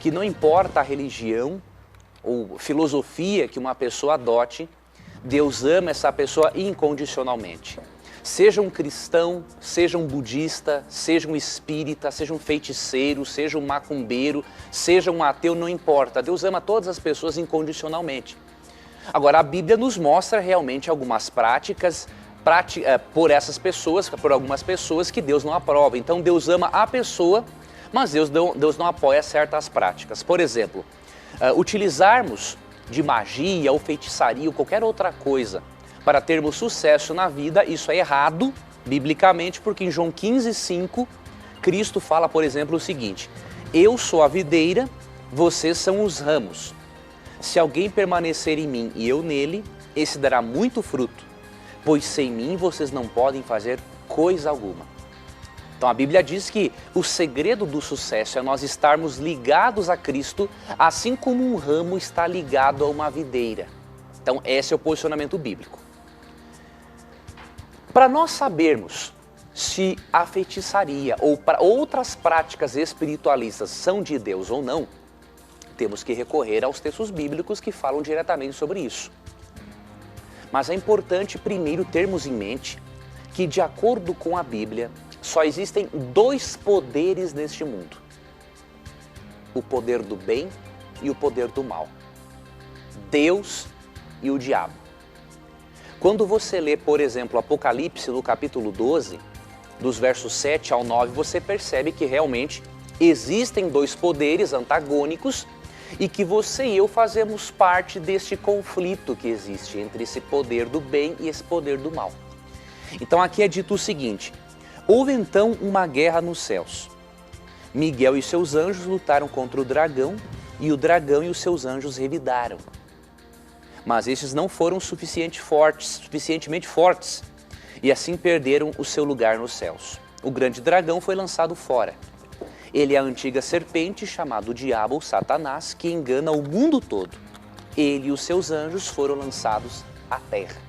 que não importa a religião ou filosofia que uma pessoa adote, Deus ama essa pessoa incondicionalmente. Seja um cristão, seja um budista, seja um espírita, seja um feiticeiro, seja um macumbeiro, seja um ateu, não importa. Deus ama todas as pessoas incondicionalmente. Agora, a Bíblia nos mostra realmente algumas práticas por essas pessoas, por algumas pessoas que Deus não aprova. Então, Deus ama a pessoa, mas Deus não apoia certas práticas. Por exemplo, utilizarmos de magia ou feitiçaria ou qualquer outra coisa para termos sucesso na vida, isso é errado, biblicamente, porque em João 15:5, Cristo fala, por exemplo, o seguinte: eu sou a videira, vocês são os ramos. Se alguém permanecer em mim e eu nele, esse dará muito fruto, pois sem mim vocês não podem fazer coisa alguma. Então a Bíblia diz que o segredo do sucesso é nós estarmos ligados a Cristo, assim como um ramo está ligado a uma videira. Então esse é o posicionamento bíblico. Para nós sabermos se a feitiçaria ou outras práticas espiritualistas são de Deus ou não, temos que recorrer aos textos bíblicos que falam diretamente sobre isso. Mas é importante primeiro termos em mente que, de acordo com a Bíblia, só existem dois poderes neste mundo: o poder do bem e o poder do mal. Deus e o diabo. Quando você lê, por exemplo, Apocalipse no capítulo 12, dos versos 7 ao 9, você percebe que realmente existem dois poderes antagônicos e que você e eu fazemos parte deste conflito que existe entre esse poder do bem e esse poder do mal. Então aqui é dito o seguinte: houve então uma guerra nos céus. Miguel e seus anjos lutaram contra o dragão, e o dragão e os seus anjos revidaram. Mas estes não foram suficientemente fortes, e assim perderam o seu lugar nos céus. O grande dragão foi lançado fora. Ele é a antiga serpente, chamado Diabo ou Satanás, que engana o mundo todo. Ele e os seus anjos foram lançados à terra.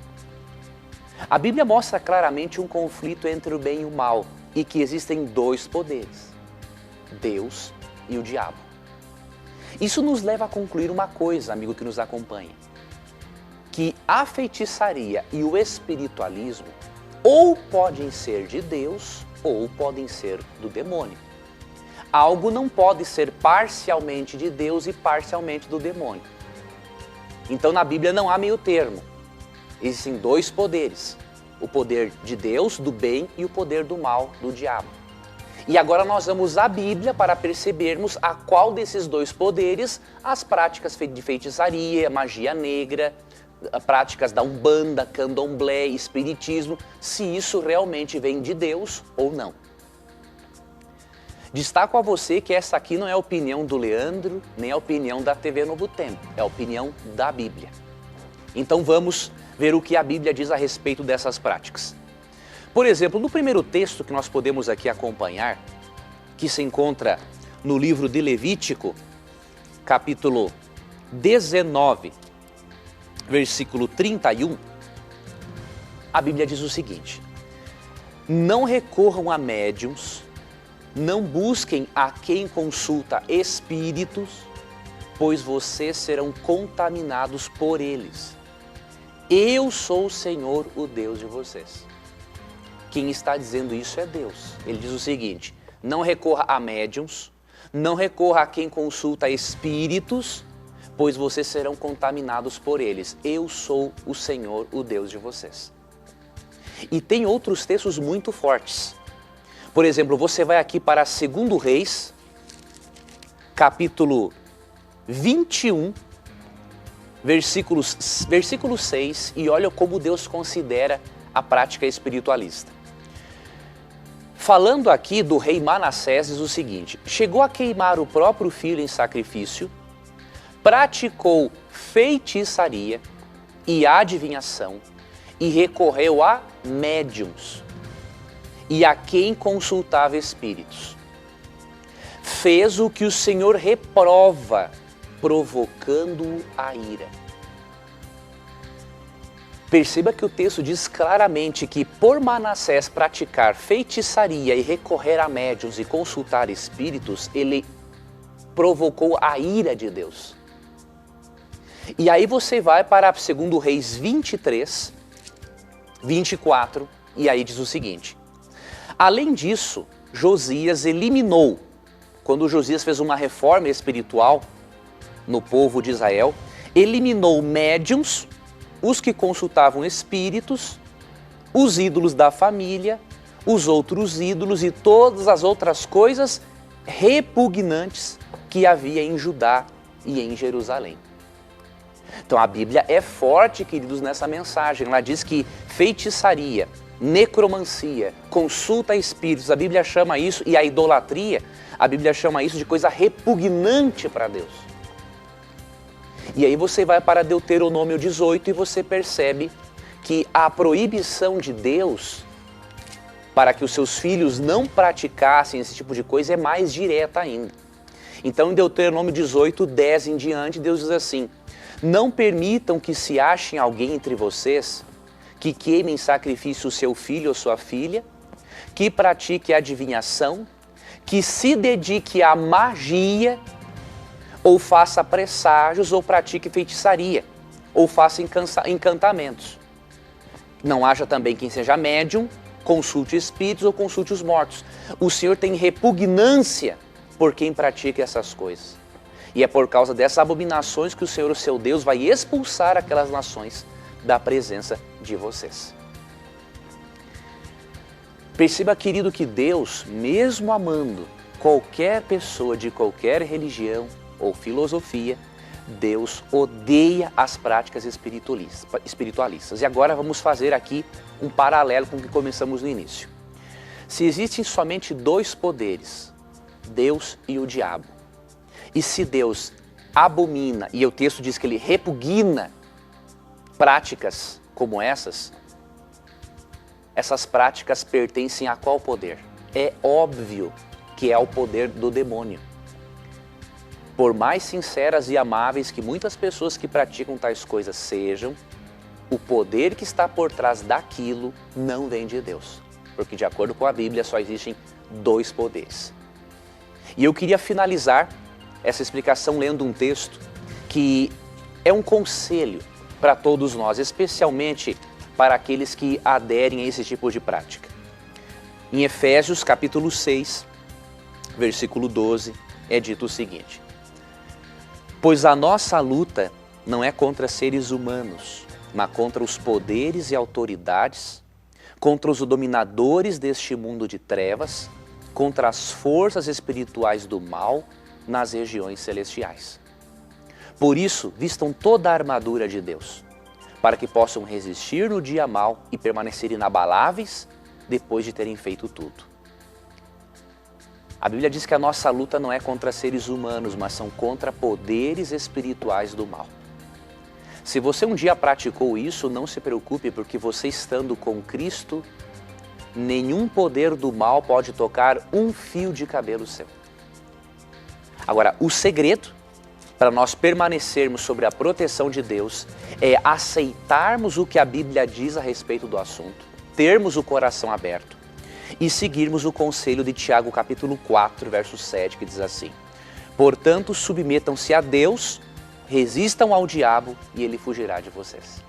A Bíblia mostra claramente um conflito entre o bem e o mal, e que existem dois poderes: Deus e o diabo. Isso nos leva a concluir uma coisa, amigo que nos acompanha: que a feitiçaria e o espiritualismo ou podem ser de Deus ou podem ser do demônio. Algo não pode ser parcialmente de Deus e parcialmente do demônio. Então na Bíblia não há meio termo. Existem dois poderes: o poder de Deus, do bem, e o poder do mal, do diabo. E agora nós vamos à Bíblia para percebermos a qual desses dois poderes as práticas de feitiçaria, magia negra, práticas da Umbanda, Candomblé, Espiritismo, se isso realmente vem de Deus ou não. Destaco a você que essa aqui não é a opinião do Leandro, nem a opinião da TV Novo Tempo, é a opinião da Bíblia. Então vamos ver o que a Bíblia diz a respeito dessas práticas. Por exemplo, no primeiro texto que nós podemos aqui acompanhar, que se encontra no livro de Levítico, capítulo 19, versículo 31, a Bíblia diz o seguinte: não recorram a médiuns, não busquem a quem consulta espíritos, pois vocês serão contaminados por eles. Eu sou o Senhor, o Deus de vocês. Quem está dizendo isso é Deus. Ele diz o seguinte: não recorra a médiuns, não recorra a quem consulta espíritos, pois vocês serão contaminados por eles. Eu sou o Senhor, o Deus de vocês. E tem outros textos muito fortes. Por exemplo, você vai aqui para 2 Reis, capítulo 21, versículo 6, e olha como Deus considera a prática espiritualista. Falando aqui do rei Manassés, diz o seguinte: chegou a queimar o próprio filho em sacrifício, praticou feitiçaria e adivinhação e recorreu a médiuns e a quem consultava espíritos. Fez o que o Senhor reprova, provocando-o a ira. Perceba que o texto diz claramente que por Manassés praticar feitiçaria e recorrer a médiuns e consultar espíritos, ele provocou a ira de Deus. E aí você vai para 2 Reis 23, 24, e aí diz o seguinte: além disso, Josias eliminou, quando Josias fez uma reforma espiritual no povo de Israel, eliminou médiuns, os que consultavam espíritos, os ídolos da família, os outros ídolos e todas as outras coisas repugnantes que havia em Judá e em Jerusalém. Então a Bíblia é forte, queridos, nessa mensagem. Ela diz que feitiçaria, necromancia, consulta a espíritos, a Bíblia chama isso, e a idolatria, a Bíblia chama isso de coisa repugnante para Deus. E aí você vai para Deuteronômio 18 e você percebe que a proibição de Deus para que os seus filhos não praticassem esse tipo de coisa é mais direta ainda. Então em Deuteronômio 18, 10 em diante, Deus diz assim: não permitam que se achem alguém entre vocês que queime em sacrifício o seu filho ou sua filha, que pratique adivinhação, que se dedique à magia, ou faça presságios, ou pratique feitiçaria, ou faça encantamentos. Não haja também quem seja médium, consulte espíritos ou consulte os mortos. O Senhor tem repugnância por quem pratica essas coisas. E é por causa dessas abominações que o Senhor, o seu Deus, vai expulsar aquelas nações da presença de vocês. Perceba, querido, que Deus, mesmo amando qualquer pessoa de qualquer religião ou filosofia, Deus odeia as práticas espiritualistas. E agora vamos fazer aqui um paralelo com o que começamos no início. Se existem somente dois poderes, Deus e o diabo, e se Deus abomina, e o texto diz que ele repugna práticas como essas práticas pertencem a qual poder? É óbvio que é ao poder do demônio. Por mais sinceras e amáveis que muitas pessoas que praticam tais coisas sejam, o poder que está por trás daquilo não vem de Deus. Porque de acordo com a Bíblia só existem dois poderes. E eu queria finalizar essa explicação lendo um texto que é um conselho para todos nós, especialmente para aqueles que aderem a esse tipo de prática. Em Efésios capítulo 6, versículo 12, é dito o seguinte: pois a nossa luta não é contra seres humanos, mas contra os poderes e autoridades, contra os dominadores deste mundo de trevas, contra as forças espirituais do mal nas regiões celestiais. Por isso, vistam toda a armadura de Deus, para que possam resistir no dia mau e permanecer inabaláveis depois de terem feito tudo. A Bíblia diz que a nossa luta não é contra seres humanos, mas são contra poderes espirituais do mal. Se você um dia praticou isso, não se preocupe, porque você estando com Cristo, nenhum poder do mal pode tocar um fio de cabelo seu. Agora, o segredo para nós permanecermos sobre a proteção de Deus é aceitarmos o que a Bíblia diz a respeito do assunto, termos o coração aberto e seguirmos o conselho de Tiago capítulo 4, verso 7, que diz assim: portanto, submetam-se a Deus, resistam ao diabo e ele fugirá de vocês.